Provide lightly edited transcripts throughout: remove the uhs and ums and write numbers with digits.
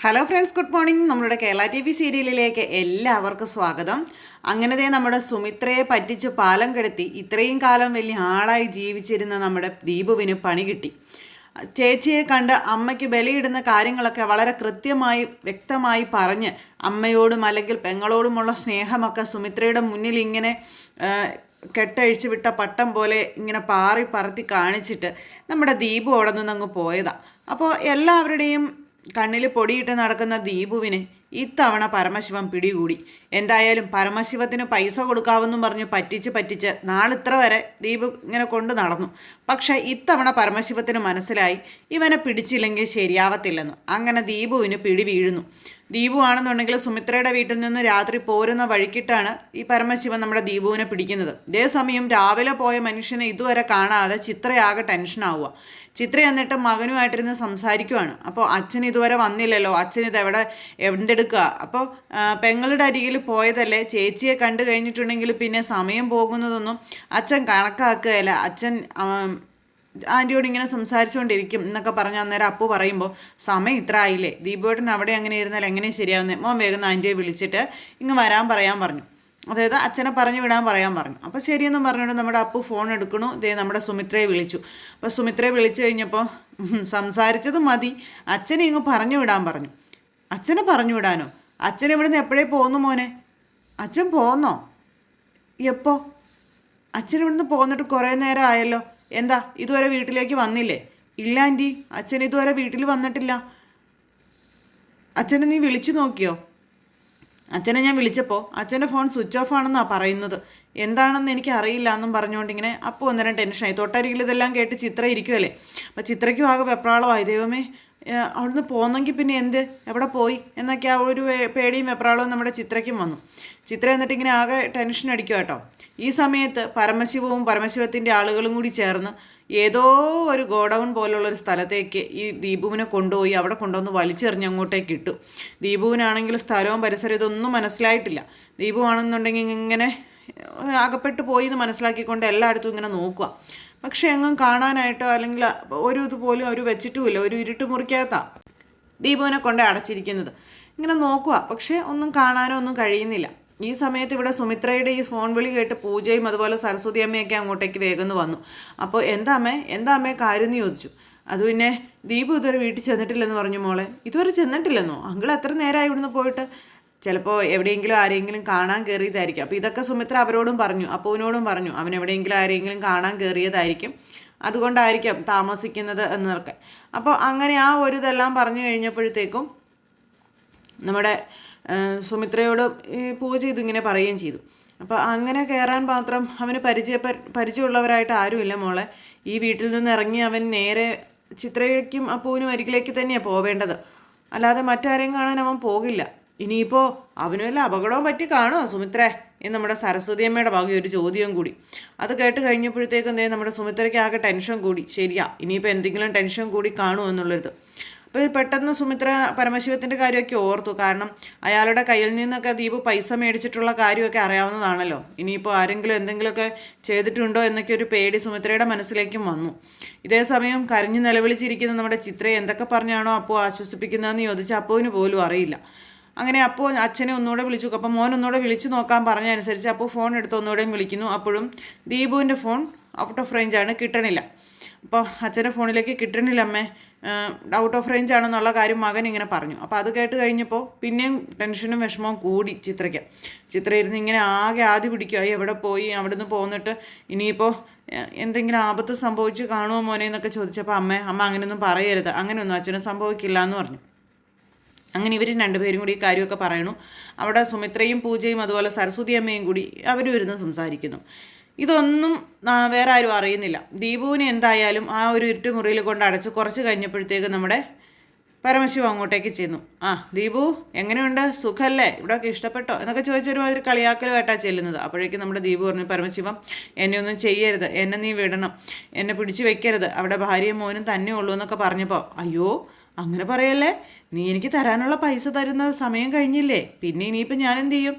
Hello friends, good morning. നമ്മുടെ Kerala T V സീരിയലിലേക്ക് എല്ലാവർക്കും സ്വാഗതം. അങ്ങനത്തെ നമ്മുടെ സുമിത്രയെ പറ്റിച്ച് പാലം കെടുത്തി ഇത്രയും കാലം വലിയ ആളായി ജീവിച്ചിരുന്ന നമ്മുടെ ദീപുവിന് പണി കിട്ടി. ചേച്ചിയെ കണ്ട് അമ്മയ്ക്ക് ബലിയിടുന്ന കാര്യങ്ങളൊക്കെ വളരെ കൃത്യമായി വ്യക്തമായി പറഞ്ഞ് അമ്മയോടും അല്ലെങ്കിൽ പെങ്ങളോടുമുള്ള സ്നേഹമൊക്കെ സുമിത്രയുടെ മുന്നിൽ ഇങ്ങനെ കെട്ടഴിച്ചു വിട്ട പട്ടം പോലെ ഇങ്ങനെ പാറി പറത്തി കാണിച്ചിട്ട് നമ്മുടെ ദീപു അവിടെ നിന്നങ്ങ് പോയതാണ്. അപ്പോൾ എല്ലാവരുടെയും കണ്ണിൽ പൊടിയിട്ട് നടക്കുന്ന ദീപുവിനെ ഇത്തവണ പരമശിവൻ പിടികൂടി. എന്തായാലും പരമശിവത്തിന് പൈസ കൊടുക്കാമെന്നും പറഞ്ഞു പറ്റിച്ച് നാളിത്ര വരെ ദീപു ഇങ്ങനെ കൊണ്ട് നടന്നു. പക്ഷേ ഇത്തവണ പരമശിവത്തിന് മനസ്സിലായി ഇവനെ പിടിച്ചില്ലെങ്കിൽ ശരിയാവത്തില്ലെന്ന്. അങ്ങനെ ദീപുവിന് പിടി വീഴുന്നു. ദീപു ആണെന്നുണ്ടെങ്കിൽ സുമിത്രയുടെ വീട്ടിൽ നിന്ന് രാത്രി പോരുന്ന വഴിക്കിട്ടാണ് ഈ പരമശിവൻ നമ്മുടെ ദീപുവിനെ പിടിക്കുന്നത്. ഇതേസമയം രാവിലെ പോയ മനുഷ്യനെ ഇതുവരെ കാണാതെ ചിത്രയാകെ ടെൻഷനാവുക. ചിത്ര എന്നിട്ട് മകനുമായിട്ടിരുന്ന് സംസാരിക്കുവാണ്. അപ്പോൾ അച്ഛൻ ഇതുവരെ വന്നില്ലല്ലോ, അച്ഛൻ ഇതെവിടെ എന്തെടുക്കുക? അപ്പോൾ പെങ്ങളുടെ അരികിൽ പോയതല്ലേ, ചേച്ചിയെ കണ്ടു കഴിഞ്ഞിട്ടുണ്ടെങ്കിൽ പിന്നെ സമയം പോകുന്നതൊന്നും അച്ഛൻ കണക്കാക്കുകയല്ല. അച്ഛൻ ആൻറ്റിയോട് ഇങ്ങനെ സംസാരിച്ചുകൊണ്ടിരിക്കും എന്നൊക്കെ പറഞ്ഞ് അന്നേരം അപ്പു പറയുമ്പോൾ സമയം ഇത്ര ആയില്ലേ, ദീപുവേട്ടൻ അവിടെ അങ്ങനെ ഇരുന്നാൽ എങ്ങനെ ശരിയാവുന്നത്? മോൻ വേഗം ആൻറ്റിയെ വിളിച്ചിട്ട് ഇങ്ങ് വരാൻ പറയാൻ പറഞ്ഞു. അതായത് അച്ഛനെ പറഞ്ഞു വിടാൻ പറയാൻ പറഞ്ഞു. അപ്പോൾ ശരിയെന്നും പറഞ്ഞുകൊണ്ട് നമ്മുടെ അപ്പു ഫോൺ എടുക്കണു. ഇതേ നമ്മുടെ സുമിത്രയെ വിളിച്ചു. അപ്പോൾ സുമിത്രയെ വിളിച്ചു കഴിഞ്ഞപ്പോൾ സംസാരിച്ചത് മതി, അച്ഛനെ ഇങ്ങ് പറഞ്ഞു വിടാൻ പറഞ്ഞു. അച്ഛനെ പറഞ്ഞു വിടാനോ? അച്ഛൻ ഇവിടുന്ന് എപ്പോഴേ പോന്നു മോനെ? അച്ഛൻ പോന്നോ? എപ്പോ? അച്ഛൻ ഇവിടുന്ന് പോന്നിട്ട് കുറേ നേരം ആയല്ലോ. എന്താ ഇതുവരെ വീട്ടിലേക്ക് വന്നില്ലേ? ഇല്ല ആൻറ്റി, അച്ഛൻ ഇതുവരെ വീട്ടിൽ വന്നിട്ടില്ല. അച്ഛനെ നീ വിളിച്ചു നോക്കിയോ? അച്ഛനെ ഞാൻ വിളിച്ചപ്പോൾ അച്ഛൻ്റെ ഫോൺ സ്വിച്ച് ഓഫ് ആണെന്നാണ് പറയുന്നത്. എന്താണെന്ന് എനിക്ക് അറിയില്ല എന്നും പറഞ്ഞുകൊണ്ട് ഇങ്ങനെ അപ്പോൾ അന്നേരം ടെൻഷനായി. തൊട്ടരികിൽ ഇതെല്ലാം കേട്ട് ചിത്ര ഇരിക്കുമല്ലേ. അപ്പോൾ ചിത്രയ്ക്കും ആകെ വെപ്രാളമായി. ദൈവമേ, അവിടുന്ന് പോന്നെങ്കിൽ പിന്നെ എന്ത്, എവിടെ പോയി എന്നൊക്കെ ആ ഒരു പേടിയും വെപ്രാളവും നമ്മുടെ ചിത്രയ്ക്കും വന്നു. ചിത്ര എന്നിട്ട് ഇങ്ങനെ ആകെ ടെൻഷൻ അടിക്കുക കേട്ടോ. ഈ സമയത്ത് പരമശിവവും പരമശിവത്തിൻ്റെ ആളുകളും കൂടി ചേർന്ന് ഏതോ ഒരു ഗോഡൗൺ പോലുള്ളൊരു സ്ഥലത്തേക്ക് ഈ ദീപുവിനെ കൊണ്ടുപോയി അവിടെ കൊണ്ടുവന്ന് വലിച്ചെറിഞ്ഞ് അങ്ങോട്ടേക്ക് ഇട്ടു. ദീപുവിനാണെങ്കിൽ സ്ഥലവും പരിസരവും ഇതൊന്നും മനസ്സിലായിട്ടില്ല. ദീപു ആണെന്നുണ്ടെങ്കിൽ ഇങ്ങനെ അകപ്പെട്ടു പോയി എന്ന് മനസ്സിലാക്കിക്കൊണ്ട് എല്ലായിടത്തും ഇങ്ങനെ നോക്കുക. പക്ഷെ എങ്ങും കാണാനായിട്ടോ അല്ലെങ്കിൽ ഒരു ഇതുപോലും അവർ വെച്ചിട്ടുമില്ല. ഒരു ഇരുട്ട് മുറിക്കകത്താണ് ദീപുവിനെ കൊണ്ട് അടച്ചിരിക്കുന്നത്. ഇങ്ങനെ നോക്കുക, പക്ഷേ ഒന്നും കാണാനോ ഒന്നും കഴിയുന്നില്ല. ഈ സമയത്ത് ഇവിടെ സുമിത്രയുടെ ഈ ഫോൺ വിളി കേട്ട് പൂജയും അതുപോലെ സരസ്വതി അമ്മയൊക്കെ അങ്ങോട്ടേക്ക് വേഗം വന്നു. അപ്പോൾ എന്താ അമ്മേ കാര്യം എന്ന് ചോദിച്ചു. അത് പിന്നെ ദീപു ഇതുവരെ വീട്ടിൽ ചെന്നിട്ടില്ലെന്ന് പറഞ്ഞു. മോളെ ഇതുവരെ ചെന്നിട്ടില്ലെന്നോ? അങ്കിൾ എത്ര നേരമായി ഇവിടുന്ന് പോയിട്ട്? ചിലപ്പോൾ എവിടെയെങ്കിലും ആരെങ്കിലും കാണാൻ കയറിയതായിരിക്കും. അപ്പോൾ ഇതൊക്കെ സുമിത്ര അവരോടും പറഞ്ഞു, അപ്പുവിനോടും പറഞ്ഞു. അവൻ എവിടെയെങ്കിലും ആരെങ്കിലും കാണാൻ കയറിയതായിരിക്കും, അതുകൊണ്ടായിരിക്കും താമസിക്കുന്നത് എന്നതൊക്കെ. അപ്പോൾ അങ്ങനെ ആ ഒരു ഇതെല്ലാം പറഞ്ഞു കഴിഞ്ഞപ്പോഴത്തേക്കും നമ്മുടെ സുമിത്രയോട് പൂജ ഇതിങ്ങനെ പറയുകയും ചെയ്തു. അപ്പോൾ അങ്ങനെ കയറാൻ മാത്രം അവന് പരിചയമുള്ളവരായിട്ട് ആരുമില്ല മോളെ. ഈ വീട്ടിൽ നിന്ന് ഇറങ്ങി അവൻ നേരെ ചിത്രയ്ക്കും അപ്പുവിനും അരികിലേക്ക് തന്നെയാണ് പോവേണ്ടത്, അല്ലാതെ മറ്റാരെയും കാണാൻ അവൻ പോകില്ല. ഇനിയിപ്പോൾ അവന് വല്ല അപകടവും പറ്റി കാണുമോ സുമിത്രേ എന്ന് നമ്മുടെ സരസ്വതി അമ്മയുടെ ഭാഗം ഒരു ചോദ്യം കൂടി. അത് കേട്ട് കഴിഞ്ഞപ്പോഴത്തേക്കും എന്തേ നമ്മുടെ സുമിത്രയ്ക്ക് ആകെ ടെൻഷൻ കൂടി. ശരിയാ, ഇനിയിപ്പോൾ എന്തെങ്കിലും ടെൻഷൻ കൂടി കാണുമോ എന്നുള്ളൊരിത്. അപ്പോൾ പെട്ടെന്ന് സുമിത്ര പരമശിവത്തിൻ്റെ കാര്യമൊക്കെ ഓർത്തു. കാരണം അയാളുടെ കയ്യിൽ നിന്നൊക്കെ ദീപു പൈസ മേടിച്ചിട്ടുള്ള കാര്യമൊക്കെ അറിയാവുന്നതാണല്ലോ. ഇനിയിപ്പോൾ ആരെങ്കിലും എന്തെങ്കിലുമൊക്കെ ചെയ്തിട്ടുണ്ടോ എന്നൊക്കെ ഒരു പേടി സുമിത്രയുടെ മനസ്സിലേക്കും വന്നു. ഇതേ സമയം കരഞ്ഞു നിലവിളിച്ചിരിക്കുന്ന നമ്മുടെ ചിത്രയെ എന്തൊക്കെ പറഞ്ഞാണോ അപ്പു ആശ്വസിപ്പിക്കുന്നതെന്ന് ചോദിച്ചാൽ അപ്പുവിന് പോലും അറിയില്ല. അങ്ങനെ അപ്പോൾ അച്ഛനെ ഒന്നുകൂടെ വിളിച്ചു. അപ്പോൾ മോൻ ഒന്നുകൂടെ വിളിച്ചു നോക്കാൻ പറഞ്ഞതനുസരിച്ച് അപ്പോൾ ഫോൺ എടുത്ത് ഒന്നുകൂടെയും വിളിക്കുന്നു. അപ്പോഴും ദീപുവിൻ്റെ ഫോൺ ഔട്ട് ഓഫ് റേഞ്ചാണ്, കിട്ടണില്ല. അപ്പോൾ അച്ഛൻ്റെ ഫോണിലേക്ക് കിട്ടണില്ല അമ്മേ, ഔട്ട് ഓഫ് റേഞ്ച് ആണെന്നുള്ള കാര്യം മകൻ ഇങ്ങനെ പറഞ്ഞു. അപ്പോൾ അത് കേട്ട് കഴിഞ്ഞപ്പോൾ പിന്നെയും ടെൻഷനും വിഷമവും കൂടി ചിത്രയ്ക്ക്. ചിത്ര ഇരുന്ന് ഇങ്ങനെ ആകെ ആദ്യ പിടിക്കുക, എവിടെ പോയി, അവിടെ നിന്ന് പോന്നിട്ട് ഇനിയിപ്പോൾ എന്തെങ്കിലും ആപത്ത് സംഭവിച്ച് കാണുമോ മോനെ എന്നൊക്കെ ചോദിച്ചപ്പോൾ അമ്മ അങ്ങനെയൊന്നും പറയരുത്, അങ്ങനെയൊന്നും അച്ഛന് സംഭവിക്കില്ല എന്ന് പറഞ്ഞു. അങ്ങനെ ഇവർ രണ്ടുപേരും കൂടി ഈ കാര്യമൊക്കെ പറയണു. അവിടെ സുമിത്രയും പൂജയും അതുപോലെ സരസ്വതി അമ്മയും കൂടി അവരും ഇരുന്ന് സംസാരിക്കുന്നു. ഇതൊന്നും വേറെ ആരും അറിയുന്നില്ല. ദീപുവിനെ എന്തായാലും ആ ഒരു ഇരുട്ട് മുറിയിൽ കൊണ്ട് അടച്ച് കുറച്ച് കഴിഞ്ഞപ്പോഴത്തേക്ക് നമ്മുടെ പരമശിവ അങ്ങോട്ടേക്ക് ചെന്നു. ദീപു എങ്ങനെയുണ്ട്, സുഖമല്ലേ, ഇവിടെയൊക്കെ ഇഷ്ടപ്പെട്ടോ എന്നൊക്കെ ചോദിച്ചൊരുമാതിരി കളിയാക്കലുമായിട്ടാണ് ചെല്ലുന്നത്. അപ്പോഴേക്കും നമ്മുടെ ദീപു പറഞ്ഞു, പരമശിവം എന്നെ ഒന്നും ചെയ്യരുത്, എന്നെ നീ വിടണം, എന്നെ പിടിച്ചു വെക്കരുത്, അവിടെ ഭാര്യയും മോനും തന്നെ ഉള്ളൂ എന്നൊക്കെ പറഞ്ഞപ്പോൾ അയ്യോ അങ്ങനെ പറയല്ലേ, നീ എനിക്ക് തരാനുള്ള പൈസ തരുന്ന സമയം കഴിഞ്ഞില്ലേ, പിന്നെ ഇനിയിപ്പോൾ ഞാൻ എന്ത് ചെയ്യും?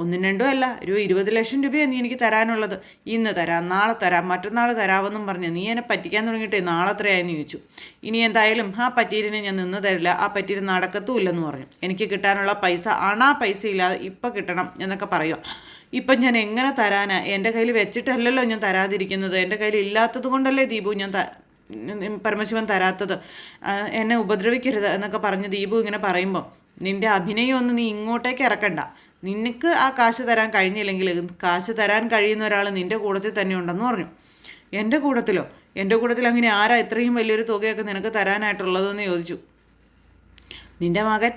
ഒന്നും രണ്ടും അല്ല, ഒരു 20 ലക്ഷം രൂപയാണ് നീ എനിക്ക് തരാനുള്ളത്. ഇന്ന് തരാം, നാളെ തരാം, മറ്റന്നാൾ തരാമെന്നും പറഞ്ഞ് നീ എന്നെ പറ്റിക്കാൻ തുടങ്ങിയിട്ടേ നാളെ എത്രയായെന്ന് ചോദിച്ചു. ഇനി എന്തായാലും ആ പറ്റീരിനെ ഞാൻ നിന്ന് തരില്ല, ആ പറ്റീര് നടക്കത്തുമില്ലെന്ന് പറഞ്ഞു. എനിക്ക് കിട്ടാനുള്ള പൈസ പൈസ ഇല്ലാതെ ഇപ്പം കിട്ടണം എന്നൊക്കെ പറയുക. ഇപ്പം ഞാൻ എങ്ങനെ തരാനാ? എൻ്റെ കയ്യിൽ വെച്ചിട്ടല്ലല്ലോ ഞാൻ തരാതിരിക്കുന്നത്, എൻ്റെ കയ്യിൽ ഇല്ലാത്തത് കൊണ്ടല്ലേ ദീപു ഞാൻ പരമശിവൻ തരാത്തത്, എന്നെ ഉപദ്രവിക്കരുത് എന്നൊക്കെ പറഞ്ഞ് ദീപു ഇങ്ങനെ പറയുമ്പോൾ, നിൻ്റെ അഭിനയമൊന്നും നീ ഇങ്ങോട്ടേക്ക് ഇറക്കണ്ട. നിനക്ക് ആ കാശ് തരാൻ കഴിഞ്ഞില്ലെങ്കിൽ കാശ് തരാൻ കഴിയുന്ന ഒരാൾ നിൻ്റെ കൂട്ടത്തിൽ തന്നെ ഉണ്ടെന്ന് പറഞ്ഞു. എൻ്റെ കൂട്ടത്തിലോ? എൻ്റെ കൂട്ടത്തിൽ അങ്ങനെ ആരാ ഇത്രയും വലിയൊരു തുകയൊക്കെ നിനക്ക് തരാനായിട്ടുള്ളതെന്ന് ചോദിച്ചു. നിൻ്റെ മകൻ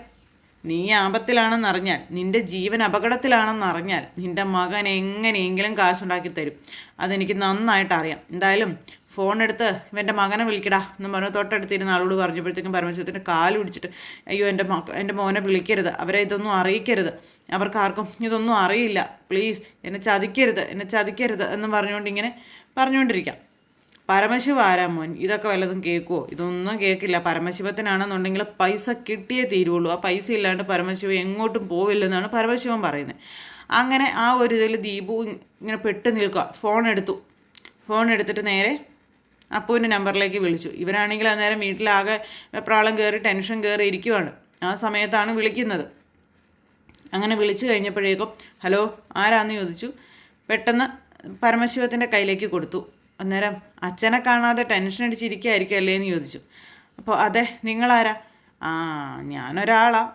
നീ ആപത്തിലാണെന്നറിഞ്ഞാൽ, നിൻ്റെ ജീവൻ അപകടത്തിലാണെന്നറിഞ്ഞാൽ നിൻ്റെ മകൻ എങ്ങനെയെങ്കിലും കാശുണ്ടാക്കി തരും. അതെനിക്ക് നന്നായിട്ട് അറിയാം. എന്തായാലും ഫോൺ എടുത്ത് ഇവൻ്റെ മകനെ വിളിക്കടാ എന്ന് പറഞ്ഞു തൊട്ടടുത്തിരുന്ന ആളോട് പറഞ്ഞപ്പോഴത്തേക്കും പരമശിവത്തിൻ്റെ കാല് പിടിച്ചിട്ട്, അയ്യോ എൻ്റെ മോനെ വിളിക്കരുത്, അവരെ ഇതൊന്നും അറിയിക്കരുത്, അവർക്കാർക്കും ഇതൊന്നും അറിയില്ല, പ്ലീസ് എന്നെ ചതിക്കരുത് എന്ന് പറഞ്ഞുകൊണ്ട് ഇങ്ങനെ പറഞ്ഞുകൊണ്ടിരിക്കാം. പരമശിവ ആരാ മോൻ? ഇതൊക്കെ വല്ലതും കേൾക്കുമോ? ഇതൊന്നും കേൾക്കില്ല. പരമശിവത്തിനാണെന്നുണ്ടെങ്കിൽ പൈസ കിട്ടിയേ തീരുള്ളൂ. ആ പൈസ ഇല്ലാണ്ട് പരമശിവ എങ്ങോട്ടും പോവില്ലെന്നാണ് പരമശിവൻ പറയുന്നത്. അങ്ങനെ ആ ഒരു ഇതിൽ ദീപു ഇങ്ങനെ പെട്ട് നിൽക്കുക. ഫോൺ എടുത്തിട്ട് നേരെ അപ്പുവിൻ്റെ നമ്പറിലേക്ക് വിളിച്ചു. ഇവരാണെങ്കിൽ അന്നേരം വീട്ടിലാകെ വെപ്രാളം കയറി ടെൻഷൻ കയറി ഇരിക്കുവാണ്. ആ സമയത്താണ് വിളിക്കുന്നത്. അങ്ങനെ വിളിച്ചു കഴിഞ്ഞപ്പോഴേക്കും ഹലോ ആരാന്ന് ചോദിച്ചു. പെട്ടെന്ന് പരമശിവത്തിൻ്റെ കയ്യിലേക്ക് കൊടുത്തു. അന്നേരം അച്ഛനെ കാണാതെ ടെൻഷൻ അടിച്ചിരിക്കുകയായിരിക്കും അല്ലേ എന്ന് ചോദിച്ചു. അപ്പോൾ അതെ, നിങ്ങളാരാ? ഞാനൊരാളാണ്,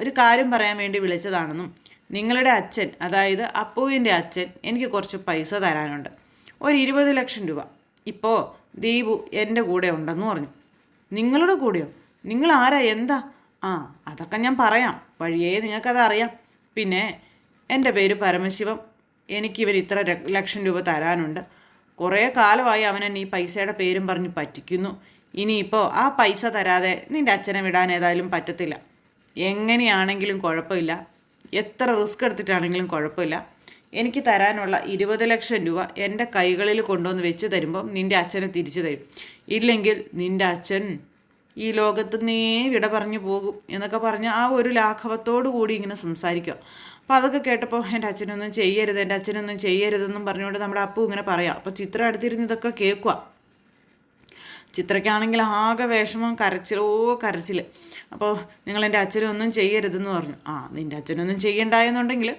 ഒരു കാര്യം പറയാൻ വേണ്ടി വിളിച്ചതാണെന്നും നിങ്ങളുടെ അച്ഛൻ, അതായത് അപ്പുവിൻ്റെ അച്ഛൻ എനിക്ക് കുറച്ച് പൈസ തരാനുണ്ട്, ഒരു 20 ലക്ഷം രൂപ. ഇപ്പോൾ ദീപു എൻ്റെ കൂടെ ഉണ്ടെന്ന് പറഞ്ഞു. നിങ്ങളുടെ കൂടെയോ? നിങ്ങൾ ആരാ? എന്താ? അതൊക്കെ ഞാൻ പറയാം, വഴിയേ നിങ്ങൾക്കത് അറിയാം. പിന്നെ എൻ്റെ പേര് പരമശിവം, എനിക്കിവർ ഇത്ര ലക്ഷം രൂപ തരാനുണ്ട്. കുറേ കാലമായി അവൻ എന്നെ ഈ പൈസയുടെ പേരും പറഞ്ഞ് പറ്റിക്കുന്നു. ഇനിയിപ്പോൾ ആ പൈസ തരാതെ നിൻ്റെ അച്ഛനെ വിടാൻ ഏതായാലും പറ്റത്തില്ല. എങ്ങനെയാണെങ്കിലും കുഴപ്പമില്ല, എത്ര റിസ്ക് എടുത്തിട്ടാണെങ്കിലും കുഴപ്പമില്ല. എനിക്ക് തരാനുള്ള 20 ലക്ഷം രൂപ എൻ്റെ കൈകളിൽ കൊണ്ടുവന്ന് വെച്ച് തരുമ്പം നിൻ്റെ അച്ഛനെ തിരിച്ചു തരും. ഇല്ലെങ്കിൽ നിൻ്റെ അച്ഛൻ ഈ ലോകത്ത് നീ വിട പറഞ്ഞു പോകും എന്നൊക്കെ പറഞ്ഞ് ആ ഒരു ലാഘവത്തോടു കൂടി ഇങ്ങനെ സംസാരിക്കുക. അപ്പോൾ അതൊക്കെ കേട്ടപ്പോൾ എൻ്റെ അച്ഛനൊന്നും ചെയ്യരുതെന്നും പറഞ്ഞുകൊണ്ട് നമ്മുടെ അപ്പു ഇങ്ങനെ പറയാം. അപ്പോൾ ചിത്ര അടുത്തിരുന്ന് ഇതൊക്കെ കേൾക്കുക. ചിത്രയ്ക്കാണെങ്കിൽ ആകെ വിഷമം, കരച്ചിൽ. അപ്പോൾ നിങ്ങൾ എൻ്റെ അച്ഛനൊന്നും ചെയ്യരുതെന്ന് പറഞ്ഞു. നിൻ്റെ അച്ഛനൊന്നും ചെയ്യണ്ടായെന്നുണ്ടെങ്കിൽ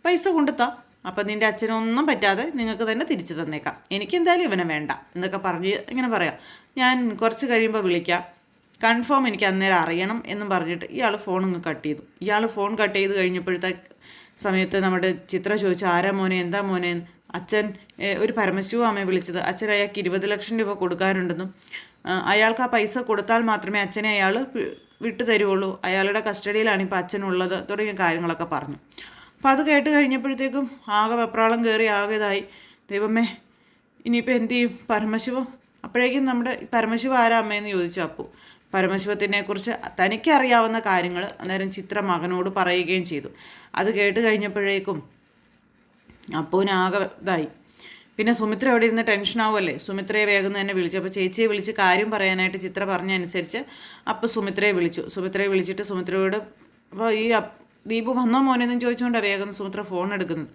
പൈസ കൊണ്ടുത്താ, അപ്പം നിൻ്റെ അച്ഛനൊന്നും പറ്റാതെ നിങ്ങൾക്ക് തന്നെ തിരിച്ചു തന്നേക്കാം, എനിക്കെന്തായാലും ഇവനെ വേണ്ട എന്നൊക്കെ പറഞ്ഞ് ഇങ്ങനെ പറയാം. ഞാൻ കുറച്ച് കഴിയുമ്പോൾ വിളിക്കാം, കൺഫേം എനിക്ക് അന്നേരം അറിയണം എന്നും പറഞ്ഞിട്ട് ഇയാൾ ഫോണൊന്ന് കട്ട് ചെയ്തു. ഫോൺ കട്ട് ചെയ്ത് കഴിഞ്ഞപ്പോഴത്തെ സമയത്ത് നമ്മുടെ ചിത്ര ചോദിച്ചു, ആരാ മോനെ, എന്താ മോനെ? അച്ഛൻ ഒരു പരമശിവ അമ്മയെ വിളിച്ചത്, അച്ഛൻ അയാൾക്ക് 20 ലക്ഷം രൂപ കൊടുക്കാനുണ്ടെന്നും അയാൾക്ക് ആ പൈസ കൊടുത്താൽ മാത്രമേ അച്ഛനെ അയാൾ വിട്ടു തരുള്ളൂ, അയാളുടെ കസ്റ്റഡിയിലാണ് ഇപ്പോൾ അച്ഛനുള്ളത് തുടങ്ങിയ കാര്യങ്ങളൊക്കെ പറഞ്ഞു. അപ്പോൾ അത് കേട്ട് കഴിഞ്ഞപ്പോഴത്തേക്കും ആകെ വെപ്രാളം കയറി ഇതായി. ദൈവമേ, ഇനിയിപ്പോൾ എന്ത് ചെയ്യും? പരമശിവം. അപ്പോഴേക്കും നമ്മുടെ പരമശിവ ആരാ അമ്മയെന്ന് ചോദിച്ചു അപ്പു. പരമശിവത്തിനെക്കുറിച്ച് തനിക്കറിയാവുന്ന കാര്യങ്ങൾ അന്നേരം ചിത്ര മകനോട് പറയുകയും ചെയ്തു. അത് കേട്ട് കഴിഞ്ഞപ്പോഴേക്കും അപ്പുവിനാകെ ഇതായി. പിന്നെ സുമിത്ര അവിടെ ഇരുന്ന് ടെൻഷനാവുമല്ലേ, സുമിത്രയെ വേഗം തന്നെ വിളിച്ചു. അപ്പോൾ ചേച്ചിയെ വിളിച്ച് കാര്യം പറയാനായിട്ട് ചിത്ര പറഞ്ഞ അനുസരിച്ച് അപ്പോൾ സുമിത്രയെ വിളിച്ചിട്ട് സുമിത്രയോട്, അപ്പോൾ ഈ ദീപു വന്നോ മോനെന്നും ചോദിച്ചുകൊണ്ടാണ് വേഗം സുമിത്ര ഫോൺ എടുക്കുന്നത്.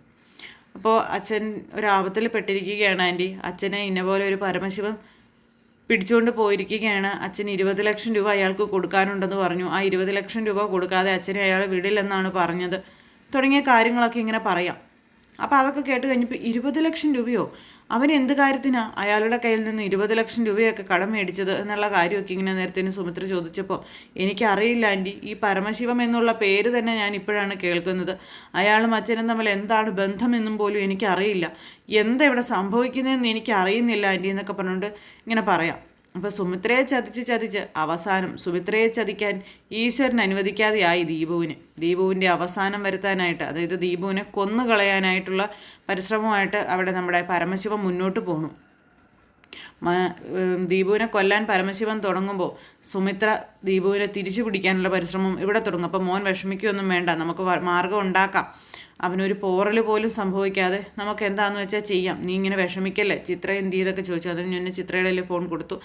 അപ്പോൾ അച്ഛൻ ഒരാപത്തിൽ പെട്ടിരിക്കുകയാണ് ആൻറ്റി, അച്ഛനെ ഇന്നപോലെ ഒരു പരമശിവൻ പിടിച്ചുകൊണ്ട് പോയിരിക്കുകയാണ്, അച്ഛൻ 20 ലക്ഷം രൂപ അയാൾക്ക് കൊടുക്കാനുണ്ടെന്ന് പറഞ്ഞു, ആ 20 ലക്ഷം രൂപ കൊടുക്കാതെ അച്ഛനെ അയാൾ വിടില്ലെന്നാണ് പറഞ്ഞത് തുടങ്ങിയ കാര്യങ്ങളൊക്കെ ഇങ്ങനെ പറയാം. അപ്പോൾ അതൊക്കെ കേട്ട് കഴിഞ്ഞപ്പോൾ 20 ലക്ഷം രൂപയോ? അവൻ എന്ത് കാര്യത്തിനാണ് അയാളുടെ കയ്യിൽ നിന്ന് 20 ലക്ഷം രൂപയൊക്കെ കടം മേടിച്ചത് എന്നുള്ള കാര്യമൊക്കെ ഇങ്ങനെ നേരത്തേന് സുമിത്ര ചോദിച്ചപ്പോൾ, എനിക്കറിയില്ല ആൻറ്റി, ഈ പരമശിവം എന്നുള്ള പേര് തന്നെ ഞാൻ ഇപ്പോഴാണ് കേൾക്കുന്നത്, അയാളും അച്ഛനും തമ്മിൽ എന്താണ് ബന്ധമെന്നും പോലും എനിക്കറിയില്ല, എന്താ ഇവിടെ സംഭവിക്കുന്നതെന്ന് എനിക്കറിയുന്നില്ല ആൻറ്റി എന്നൊക്കെ പറഞ്ഞുകൊണ്ട് ഇങ്ങനെ പറയാം. അപ്പോൾ സുമിത്രയെ ചതിച്ച് അവസാനം സുമിത്രയെ ചതിക്കാൻ ഈശ്വരൻ അനുവദിക്കാതെയായി ദീപുവിൻ്റെ അവസാനം വരുത്താനായിട്ട്, അതായത് ദീപുവിനെ കൊന്നുകളയാനായിട്ടുള്ള പരിശ്രമമായിട്ട് അവിടെ നമ്മുടെ പരമശിവൻ മുന്നോട്ട് പോണു. ദീപുവിനെ കൊല്ലാൻ പരമശിവൻ തുടങ്ങുമ്പോൾ സുമിത്ര ദീപുവിനെ തിരിച്ചു പിടിക്കാനുള്ള പരിശ്രമം ഇവിടെ തുടങ്ങും. അപ്പോൾ മോൻ വിഷമിക്കുകയൊന്നും വേണ്ട, നമുക്ക് മാർഗം ഉണ്ടാക്കാം. അവനൊരു പോറൽ പോലും സംഭവിക്കാതെ നമുക്ക് എന്താണെന്ന് വെച്ചാൽ ചെയ്യാം. നീ ഇങ്ങനെ വിഷമിക്കല്ലേ, ചിത്ര എന്ത് ചെയ്തൊക്കെ ചോദിച്ചു. അതിന് ഞാൻ ചിത്രയുടെ ഫോൺ കൊടുത്തു.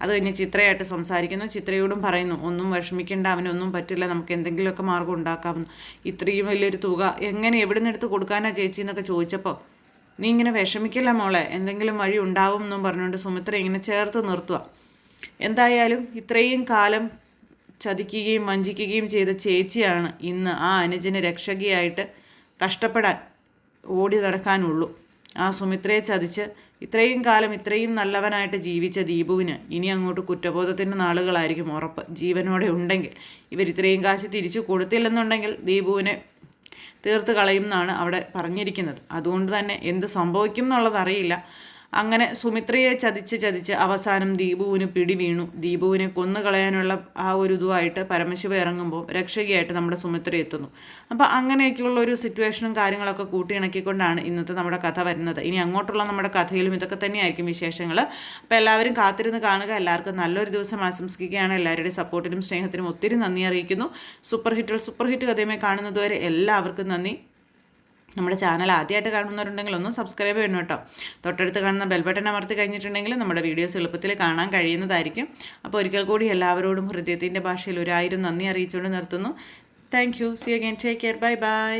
അത് കഴിഞ്ഞ് ചിത്രയായിട്ട് സംസാരിക്കുന്നു. ചിത്രയോടും പറയുന്നു, ഒന്നും വിഷമിക്കേണ്ട, അവനൊന്നും പറ്റില്ല, നമുക്ക് എന്തെങ്കിലുമൊക്കെ മാർഗം ഉണ്ടാക്കാമെന്ന്. ഇത്രയും വലിയൊരു തുക എങ്ങനെ എവിടെ നിന്ന് എടുത്ത് കൊടുക്കാനാ ചേച്ചി എന്നൊക്കെ ചോദിച്ചപ്പോൾ, നീ ഇങ്ങനെ വിഷമിക്കില്ല മോളെ, എന്തെങ്കിലും വഴി ഉണ്ടാവും എന്നും പറഞ്ഞുകൊണ്ട് സുമിത്ര ഇങ്ങനെ ചേർത്ത് നിർത്തുക. എന്തായാലും ഇത്രയും കാലം ചതിക്കുകയും വഞ്ചിക്കുകയും ചെയ്ത ചേച്ചിയാണ് ഇന്ന് ആ അനുജന് രക്ഷകിയായിട്ട് കഷ്ടപ്പെടാൻ ഓടി നടക്കാനുള്ളൂ. ആ സുമിത്രയെ ചതിച്ച് ഇത്രയും കാലം ഇത്രയും നല്ലവനായിട്ട് ജീവിച്ച ദീപുവിന് ഇനി അങ്ങോട്ട് കുറ്റബോധത്തിൻ്റെ നാളുകളായിരിക്കും ഉറപ്പ്. ജീവനോടെ ഉണ്ടെങ്കിൽ, ഇവരിത്രയും കാശ് തിരിച്ചു കൊടുത്തില്ലെന്നുണ്ടെങ്കിൽ ദീപുവിനെ തീർത്ത് കളയും എന്നാണ് അവിടെ പറഞ്ഞിരിക്കുന്നത്. അതുകൊണ്ട് തന്നെ എന്ത് സംഭവിക്കും എന്നുള്ളതറിയില്ല. അങ്ങനെ സുമിത്രയെ ചതിച്ച് അവസാനം ദീപുവിന് പിടി വീണു. ദീപുവിനെ കൊന്നുകളയാനുള്ള ആ ഒരു ഇതുമായിട്ട് പരമശിവ ഇറങ്ങുമ്പോൾ രക്ഷകിയായിട്ട് നമ്മുടെ സുമിത്ര എത്തുന്നു. അപ്പോൾ അങ്ങനെയൊക്കെയുള്ള ഒരു സിറ്റുവേഷനും കാര്യങ്ങളൊക്കെ കൂട്ടിയിണക്കിക്കൊണ്ടാണ് ഇന്നത്തെ നമ്മുടെ കഥ വരുന്നത്. ഇനി അങ്ങോട്ടുള്ള നമ്മുടെ കഥയിലും ഇതൊക്കെ തന്നെയായിരിക്കും വിശേഷങ്ങൾ. അപ്പോൾ എല്ലാവരും കാത്തിരുന്ന് കാണുക. എല്ലാവർക്കും നല്ലൊരു ദിവസം ആശംസിക്കുകയാണ്. എല്ലാവരുടെയും സപ്പോർട്ടിനും സ്നേഹത്തിനും ഒത്തിരി നന്ദി അറിയിക്കുന്നു. സൂപ്പർ ഹിറ്റ് കഥയുമായി കാണുന്നതുവരെ എല്ലാവർക്കും നന്ദി. നമ്മുടെ ചാനൽ ആദ്യമായിട്ട് കാണുന്നവരുണ്ടെങ്കിൽ ഒന്ന് സബ്സ്ക്രൈബ് ചെയ്യണം കേട്ടോ. തൊട്ടടുത്ത് കാണുന്ന ബെൽ ബട്ടൺ അമർത്തി കഴിഞ്ഞിട്ടുണ്ടെങ്കിൽ നമ്മുടെ വീഡിയോസ് എളുപ്പത്തിൽ കാണാൻ കഴിയുന്നതായിരിക്കും. അപ്പോൾ ഒരിക്കൽ കൂടി എല്ലാവരോടും ഹൃദയത്തിൻ്റെ ഭാഷയിൽ 1000 നന്ദി അറിയിച്ചുകൊണ്ട് നിർത്തുന്നു. Thank you. See again. Take care. Bye by.